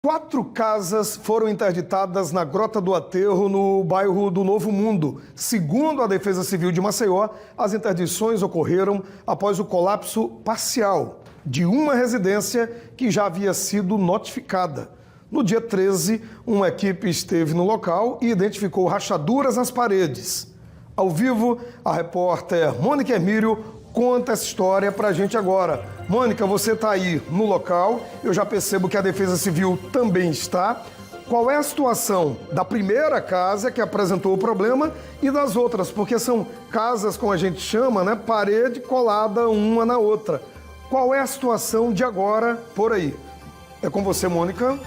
4 casas foram interditadas na Grota do Aterro, no bairro do Novo Mundo. Segundo a Defesa Civil de Maceió, as interdições ocorreram após o colapso parcial de uma residência que já havia sido notificada. No dia 13, uma equipe esteve no local e identificou rachaduras nas paredes. Ao vivo, a repórter Mônica Emílio conta essa história pra gente agora. Mônica, você está aí no local, eu já percebo que a Defesa Civil também está. Qual é a situação da primeira casa que apresentou o problema e das outras? Porque são casas, como a gente chama, né, parede colada uma na outra. Qual é a situação de agora por aí? É com você, Mônica.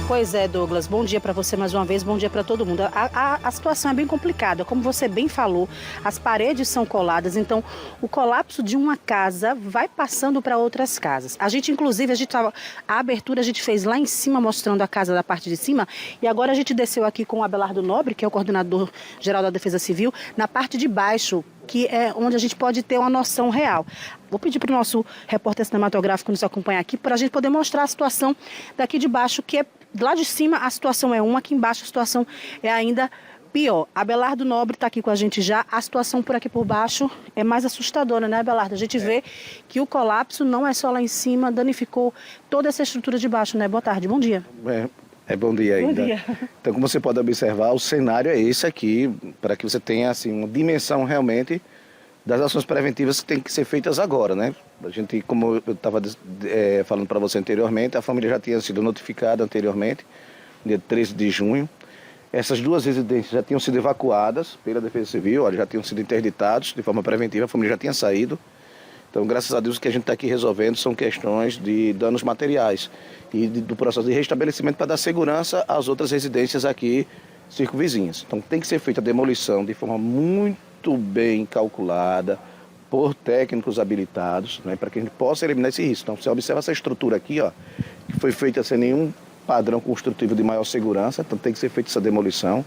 Pois é, Douglas. Bom dia para você mais uma vez, bom dia para todo mundo. A situação é bem complicada. Como você bem falou, as paredes são coladas, então o colapso de uma casa vai passando para outras casas. A gente, inclusive, a abertura a gente fez lá em cima, mostrando a casa da parte de cima, e agora a gente desceu aqui com o Abelardo Nobre, que é o coordenador geral da Defesa Civil, na parte de baixo, que é onde a gente pode ter uma noção real. Vou pedir para o nosso repórter cinematográfico nos acompanhar aqui, para a gente poder mostrar a situação daqui de baixo, que é lá de cima a situação é uma, aqui embaixo a situação é ainda pior. Abelardo Nobre está aqui com a gente já. A situação por aqui por baixo é mais assustadora, né, Abelardo? A gente vê que o colapso não é só lá em cima, danificou toda essa estrutura de baixo, né? Boa tarde, bom dia. Bom dia ainda. Bom dia. Então, como você pode observar, o cenário é esse aqui, para que você tenha assim, uma dimensão realmente das ações preventivas que têm que ser feitas agora, né? A gente, como eu estava falando para você anteriormente, a família já tinha sido notificada anteriormente, dia 13 de junho. Essas 2 residências já tinham sido evacuadas pela Defesa Civil, já tinham sido interditados de forma preventiva, a família já tinha saído. Então, graças a Deus, o que a gente está aqui resolvendo são questões de danos materiais e do processo de restabelecimento para dar segurança às outras residências aqui circunvizinhas. Então, tem que ser feita a demolição de forma muito bem calculada por técnicos habilitados, né, para que a gente possa eliminar esse risco. Então, você observa essa estrutura aqui, ó, que foi feita sem nenhum padrão construtivo de maior segurança, então tem que ser feita essa demolição.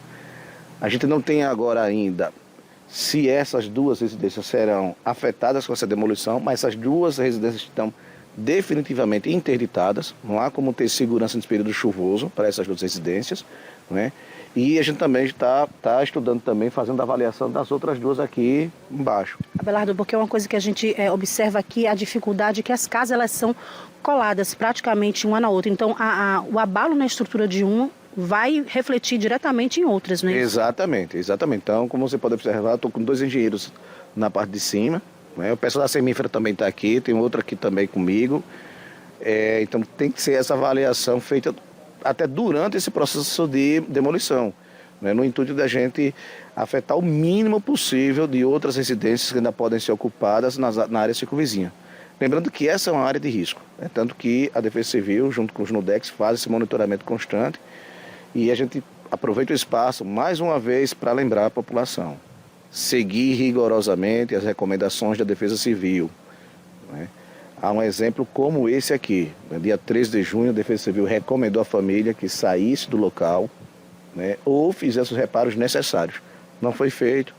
A gente não tem agora ainda se essas 2 residências serão afetadas com essa demolição, mas essas 2 residências estão definitivamente interditadas, não há como ter segurança nesse período chuvoso para essas 2 residências, né? E a gente também está estudando também, fazendo a avaliação das outras 2 aqui embaixo. Abelardo, porque é uma coisa que a gente observa aqui, a dificuldade que as casas elas são coladas praticamente uma na outra, então o abalo na estrutura de uma vai refletir diretamente em outras, né? Exatamente. Então, como você pode observar, estou com 2 engenheiros na parte de cima, né? O pessoal da Semífera também está aqui, tem outro aqui também comigo. Então, tem que ser essa avaliação feita até durante esse processo de demolição, né? No intuito da gente afetar o mínimo possível de outras residências que ainda podem ser ocupadas na área circunvizinha. Lembrando que essa é uma área de risco, né? Tanto que a Defesa Civil, junto com os NUDECs, faz esse monitoramento constante. E a gente aproveita o espaço, mais uma vez, para lembrar a população. Seguir rigorosamente as recomendações da Defesa Civil, né? Há um exemplo como esse aqui. No dia 13 de junho, a Defesa Civil recomendou à família que saísse do local, né, ou fizesse os reparos necessários. Não foi feito,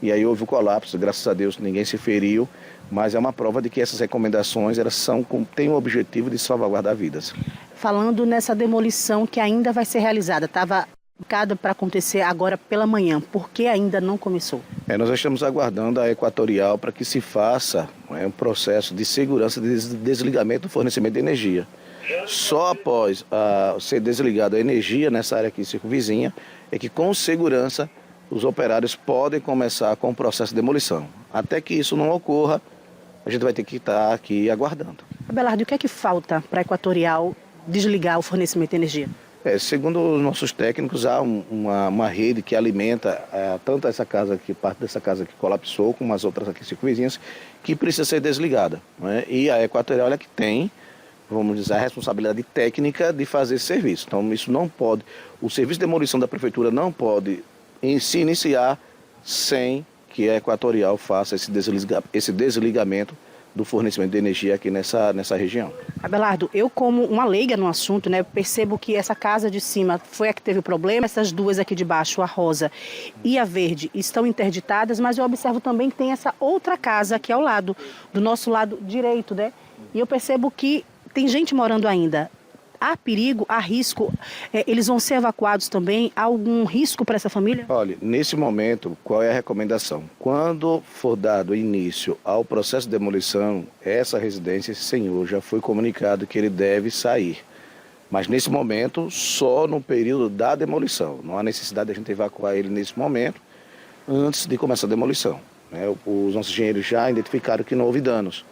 e aí houve o colapso. Graças a Deus, ninguém se feriu, mas é uma prova de que essas recomendações elas têm o objetivo de salvaguardar vidas. Falando nessa demolição que ainda vai ser realizada, estava marcada para acontecer agora pela manhã, por que ainda não começou? Nós estamos aguardando a Equatorial para que se faça um processo de segurança de desligamento do fornecimento de energia. Só após ser desligada a energia nessa área aqui circunvizinha, é que com segurança os operários podem começar com o processo de demolição. Até que isso não ocorra, a gente vai ter que estar aqui aguardando. Abelardo, o que é que falta para a Equatorial desligar o fornecimento de energia? Segundo os nossos técnicos, há uma rede que alimenta tanto essa casa aqui, parte dessa casa que colapsou, como as outras aqui circunvizinhas, que precisa ser desligada, né? E a Equatorial é que tem, vamos dizer, a responsabilidade técnica de fazer esse serviço. Então, isso não pode, o serviço de demolição da prefeitura não pode se iniciar sem que a Equatorial faça esse desligamento do fornecimento de energia aqui nessa região. Abelardo, eu como uma leiga no assunto, né, percebo que essa casa de cima foi a que teve o problema, essas 2 aqui de baixo, a rosa e a verde, estão interditadas, mas eu observo também que tem essa outra casa aqui ao lado, do nosso lado direito, né? E eu percebo que tem gente morando ainda. Há perigo, há risco, eles vão ser evacuados também? Há algum risco para essa família? Olha, nesse momento, qual é a recomendação? Quando for dado início ao processo de demolição, essa residência, esse senhor já foi comunicado que ele deve sair. Mas nesse momento, só no período da demolição. Não há necessidade de a gente evacuar ele nesse momento, antes de começar a demolição. Os nossos engenheiros já identificaram que não houve danos,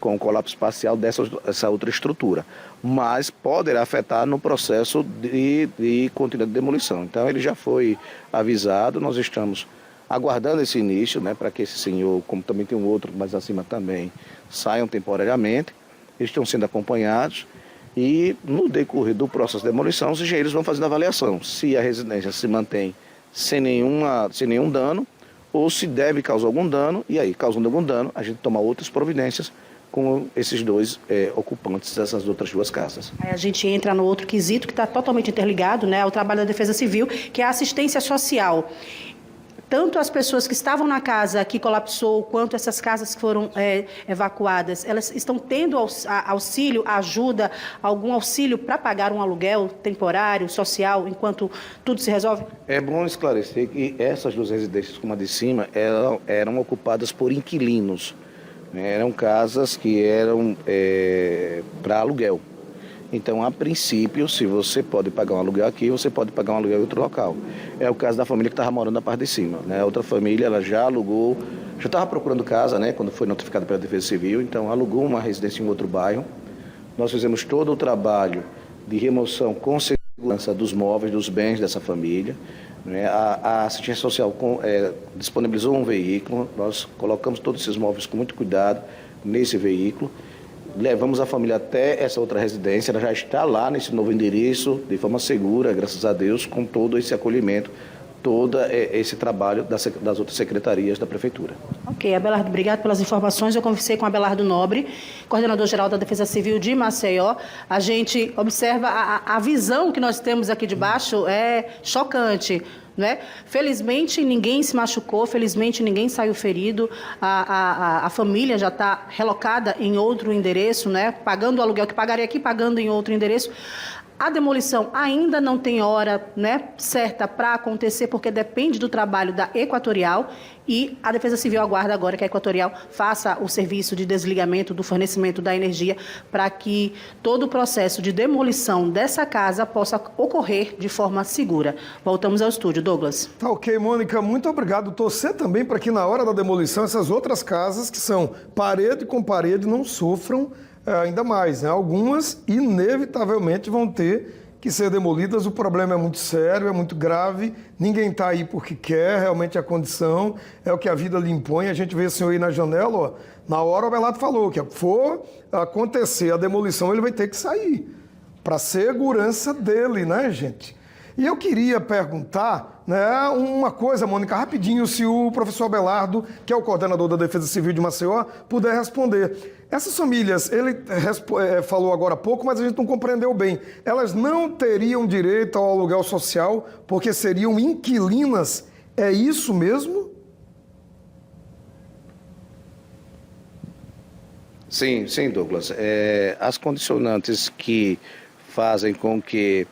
com o colapso parcial dessa outra estrutura, mas poderá afetar no processo de continuidade de demolição. Então ele já foi avisado, nós estamos aguardando esse início, para que esse senhor, como também tem um outro mais acima também, saiam temporariamente. Eles estão sendo acompanhados e no decorrer do processo de demolição os engenheiros vão fazendo a avaliação se a residência se mantém sem nenhum dano, ou se deve causar algum dano, e aí, causando algum dano, a gente toma outras providências com esses dois ocupantes dessas outras duas casas. Aí a gente entra no outro quesito que está totalmente interligado, ao trabalho da Defesa Civil, que é a assistência social. Tanto as pessoas que estavam na casa que colapsou, quanto essas casas que foram evacuadas, elas estão tendo auxílio, ajuda, algum auxílio para pagar um aluguel temporário, social, enquanto tudo se resolve? É bom esclarecer que essas duas residências, como a de cima, eram ocupadas por inquilinos. Eram casas que eram para aluguel. Então, a princípio, se você pode pagar um aluguel aqui, você pode pagar um aluguel em outro local. É o caso da família que estava morando na parte de cima. A outra família, ela já alugou, já estava procurando casa, quando foi notificada pela Defesa Civil, então alugou uma residência em outro bairro. Nós fizemos todo o trabalho de remoção com segurança dos móveis, dos bens dessa família. A assistência social disponibilizou um veículo, nós colocamos todos esses móveis com muito cuidado nesse veículo. Levamos a família até essa outra residência, ela já está lá nesse novo endereço, de forma segura, graças a Deus, com todo esse acolhimento, todo esse trabalho das outras secretarias da Prefeitura. Ok, Abelardo, obrigado pelas informações. Eu conversei com Abelardo Nobre, coordenador-geral da Defesa Civil de Maceió. A gente observa a visão que nós temos aqui de baixo é chocante. Felizmente ninguém se machucou, felizmente ninguém saiu ferido, a família já está relocada em outro endereço, pagando o aluguel que pagaria aqui, pagando em outro endereço. A demolição ainda não tem hora certa para acontecer, porque depende do trabalho da Equatorial, e a Defesa Civil aguarda agora que a Equatorial faça o serviço de desligamento do fornecimento da energia para que todo o processo de demolição dessa casa possa ocorrer de forma segura. Voltamos ao estúdio, Douglas. Tá ok, Mônica, muito obrigado. Torcer também para que na hora da demolição essas outras casas que são parede com parede não sofram ainda mais. Algumas, inevitavelmente, vão ter que ser demolidas. O problema é muito sério, é muito grave. Ninguém está aí porque quer, realmente a condição é o que a vida lhe impõe. A gente vê o senhor aí na janela, na hora o Abelardo falou que for acontecer a demolição, ele vai ter que sair para segurança dele, gente? E eu queria perguntar uma coisa, Mônica, rapidinho, se o professor Abelardo, que é o coordenador da Defesa Civil de Maceió, puder responder. Essas famílias, ele falou agora há pouco, mas a gente não compreendeu bem. Elas não teriam direito ao aluguel social porque seriam inquilinas. É isso mesmo? Sim, Douglas. As condicionantes que fazem com que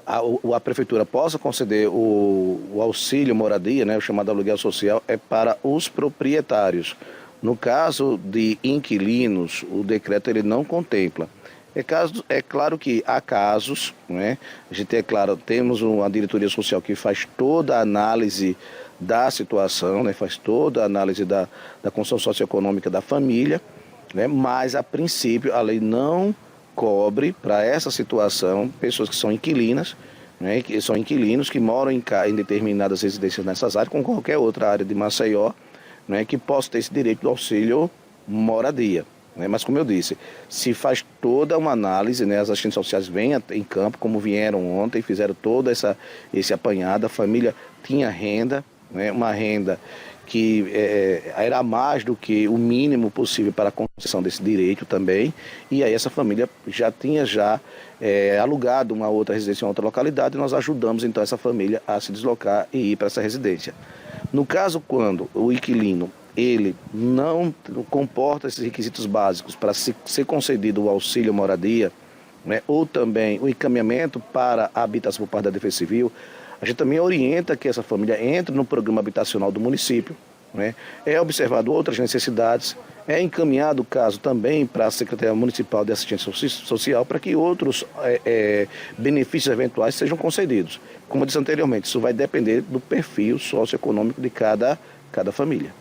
a Prefeitura possa conceder o auxílio moradia, o chamado aluguel social, é para os proprietários. No caso de inquilinos, o decreto ele não contempla. É claro que há casos, a gente temos uma diretoria social que faz toda a análise da situação, faz toda a análise da condição socioeconômica da família, mas a princípio a lei não cobre para essa situação pessoas que são inquilinas, que são inquilinos que moram em determinadas residências nessas áreas, como qualquer outra área de Maceió, que possa ter esse direito do auxílio moradia. Mas, como eu disse, se faz toda uma análise, as assistentes sociais vêm em campo, como vieram ontem, fizeram toda esse apanhado, a família tinha renda, uma renda que era mais do que o mínimo possível para a concessão desse direito também, e aí essa família já tinha alugado uma outra residência em outra localidade, e nós ajudamos então essa família a se deslocar e ir para essa residência. No caso, quando o inquilino ele não comporta esses requisitos básicos para ser concedido o auxílio moradia, né, ou também o encaminhamento para a habitação por parte da Defesa Civil, a gente também orienta que essa família entre no programa habitacional do município, né, é observado outras necessidades, é encaminhado o caso também para a Secretaria Municipal de Assistência Social para que outros benefícios eventuais sejam concedidos. Como eu disse anteriormente, isso vai depender do perfil socioeconômico de cada família.